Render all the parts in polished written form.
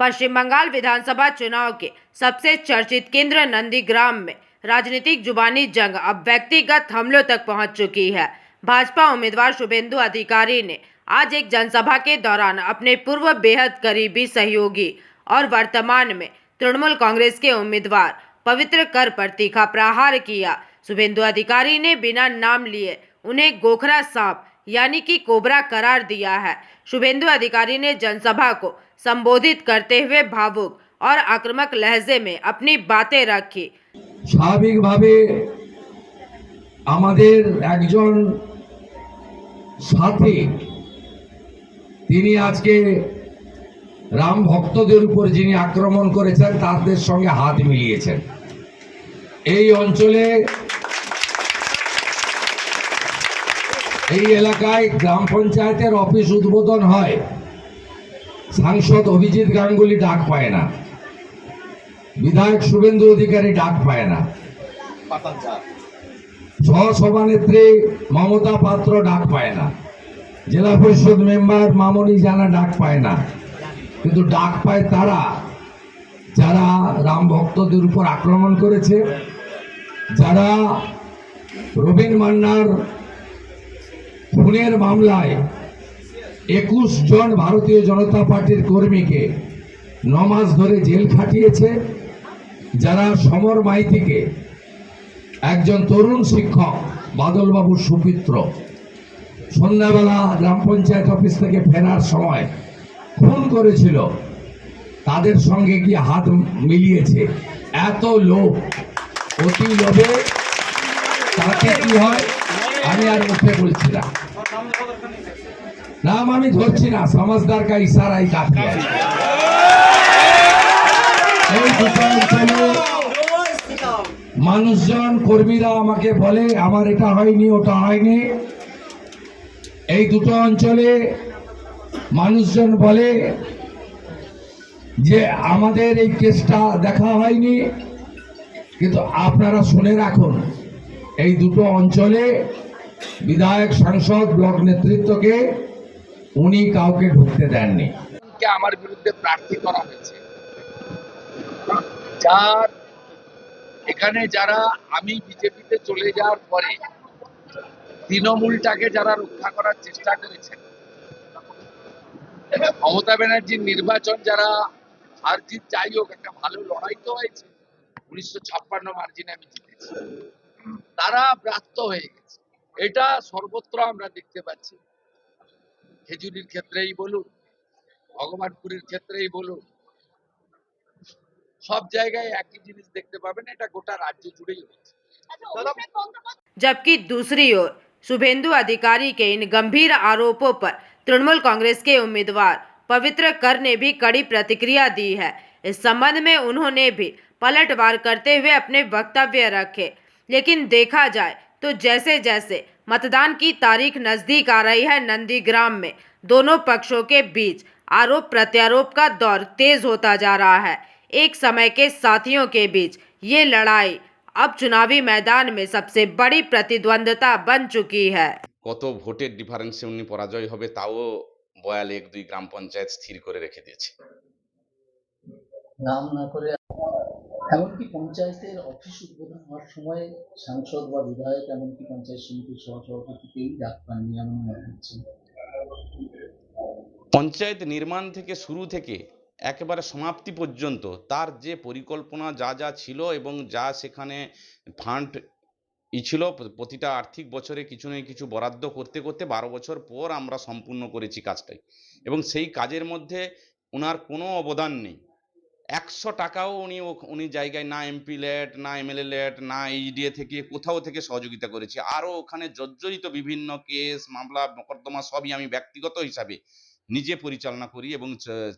पश्चिम बंगाल विधानसभा चुनाव के सबसे चर्चित केंद्र नंदीग्राम में राजनीतिक जुबानी जंग अब व्यक्तिगत हमलों तक पहुंच चुकी है। भाजपा उम्मीदवार शुभेंदु अधिकारी ने आज एक जनसभा के दौरान अपने पूर्व बेहद करीबी सहयोगी और वर्तमान में तृणमूल कांग्रेस के उम्मीदवार पवित्र कर पर तीखा प्रहार किया। शुभेंदु अधिकारी ने बिना नाम लिए उन्हें गोखरा सांप यानी कि कोबरा करार दिया है। शुभेंदु अधिकारी ने जनसभा को संबोधित करते हुए भावुक और आक्रामक लहजे में अपनी बातें रखी। স্বাভাবিকভাবে আমাদের একজন সাথী তিনি আজকে রাম ভক্তদের উপর যিনি আক্রমণ করেছেন তাদের সঙ্গে হাত মিলিয়েছেন। এই অঞ্চলে এই এলাকায় গ্রাম পঞ্চায়েতের অফিস উদ্বোধন হয়, সাংসদ অভিজিৎ গাঙ্গুলি ডাক পায় না, বিধায়ক শুভেন্দু অধিকারী ডাক পায় না, সহসভানেত্রী মমতা পাত্র ডাক পায় না, জেলা পরিষদ মেম্বার মামনি জানা ডাক পায় না। কিন্তু ডাক পায় তারা যারা রাম ভক্তদের উপর আক্রমণ করেছে, যারা রবীন মান্নার খুনের মামলায় 21 জন ভারতীয় জনতা পার্টির কর্মীকে 9 মাস ধরে জেল খাটিয়েছে, যারা সমর মাইতিকে একজন তরুণ শিক্ষক বাদলবাবুর সুপুত্র সন্ধ্যাবেলা গ্রাম পঞ্চায়েত অফিস থেকে ফেরার সময় খুন করেছিল, তাদের সঙ্গে গিয়ে হাত মিলিয়েছে। এত লোভ, অতি লোভে তাতে কি হয় আমি আর মুখে বলছি না, নাম আমি ধরছি না, সমাজদার কা ইশারাই কাফি আছে। এই দুটো অঞ্চলে মানুষজন কর্মীরা আমাকে বলে আমার এটা হয়নি ওটা হয়নি। এই দুটো অঞ্চলে মানুষজন বলে যে আমাদের এই কেসটা দেখা হয়নি। কিন্তু আপনারা শুনে রাখুন, এই দুটো অঞ্চলে বিধায়ক সাংসদ ব্লক নেতৃত্বকে উনি কাউকে ঢুকতে দেননি। আমার বিরুদ্ধে প্রার্থী করা হয়েছে, যার এখানে যারা আমি বিজেপিতে চলে যাওয়ার পরে তৃণমূলটাকে যারা রক্ষা করার চেষ্টা করেছেন, মমতা ব্যানার্জির নির্বাচন যারা হার জিত যাই হোক একটা ভালো লড়াই তো হয়েছে, 1956 মার্জিনে আমি জিতেছি, তারা ব্রাত্য হয়ে গেছে। এটা সর্বত্র আমরা দেখতে পাচ্ছি, খেজুরির ক্ষেত্রেই বলুন, ভগবানপুরের ক্ষেত্রেই বলুন, সব জায়গায় একই জিনিস দেখতে পাবেন, এটা গোটা রাজ্য জুড়েই হচ্ছে। जबकि दूसरी ओर शुभेंदु अधिकारी के इन गंभीर आरोपों पर तृणमूल कांग्रेस के उम्मीदवार पवित्र कर ने भी कड़ी प्रतिक्रिया दी है। इस संबंध में उन्होंने भी पलटवार करते हुए अपने वक्तव्य रखे। लेकिन देखा जाए तो जैसे जैसे मतदान की तारीख नजदीक आ रही है, नंदीग्राम में दोनों पक्षों के बीच आरोप प्रत्यारोप का दौर तेज होता जा रहा है। एक समय के साथियों के बीच ये लड़ाई अब चुनावी मैदान में सबसे बड़ी प्रतिद्वंद्विता बन चुकी है। কত ভোটের ডিফারেন্সে উনি পরাজয় হবে তাও বয়াল 1-2 গ্রাম পঞ্চায়েত স্থির করে রেখে দিয়েছে। নাম না করে এমনকি পঞ্চায়েতের অফিস উদ্বোধন হওয়ার সময় সাংসদ বা বিধায়ক এমনকি পঞ্চায়েত সমিতির সহসভাপতিকেই ডাক পাননি এমন মনে হচ্ছে। পঞ্চায়েত নির্মাণ থেকে শুরু থেকে একেবারে সমাপ্তি পর্যন্ত তার যে পরিকল্পনা যা যা ছিল এবং যা সেখানে ফান্ড ছিল, প্রতিটা আর্থিক বছরে কিছু না কিছু বরাদ্দ করতে করতে 12 বছর পর আমরা সম্পূর্ণ করেছি কাজটাই, এবং সেই কাজের মধ্যে ওনার কোনো অবদান নেই। 100 টাকাও উনি জায়গায় না এমপি লেট, না এমএলএ লেট, না এইচডিএ থেকে কোথাও থেকে সহযোগিতা করেছি। আরও ওখানে জর্জরিত বিভিন্ন কেস মামলা মোকদ্দমা সবই আমি ব্যক্তিগত হিসাবে নিজে পরিচালনা করি এবং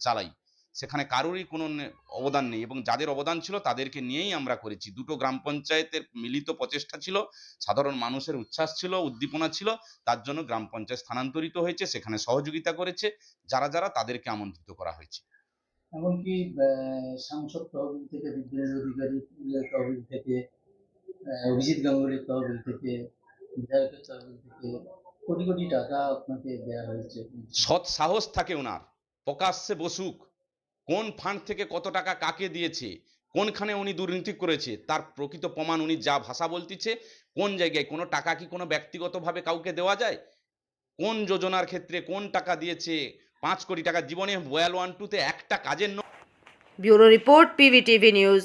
চালাই। সেখানে কারোরই কোনো অবদান নেই, এবং যাদের অবদান ছিল তাদেরকে নিয়েই আমরা করেছি। দুটো গ্রাম পঞ্চায়েতের মিলিত প্রচেষ্টা ছিল, সাধারণ মানুষের উচ্ছ্বাস ছিল, উদ্দীপনা ছিল, তার জন্য গ্রাম পঞ্চায়েত স্থানান্তরিত হয়েছে, সেখানে সহযোগিতা করেছে যারা যারা তাদেরকে আমন্ত্রিত করা হয়েছে। এমনকি সাংসদ তহবিল থেকে, বিদ্যুৎ অধিকারী তহবিল থেকে, অভিজিৎ গাঙ্গুলির তহবিল থেকে, বিধায়কের তহবিল থেকে কোটি কোটি টাকা আপনাকে দেওয়া হয়েছে। সৎ সাহস থাকে ওনার, প্রকাশ্যে বসুক, কোন ফান্ড থেকে কত টাকা কাকে দিয়েছে, কোনখানে উনি দুর্নীতি করেছে, তার প্রকৃত প্রমাণ উনি যা ভাষা বলতেছে। কোন জায়গায় কোনো টাকা কি কোনো ব্যক্তিগতভাবে কাউকে দেওয়া যায়? কোন যোজনার ক্ষেত্রে কোন টাকা দিয়েছে? 5 কোটি টাকা জীবনে ওয়াল 1-2 তে একটা কাজের ব্যুরো রিপোর্ট, PVTV নিউজ।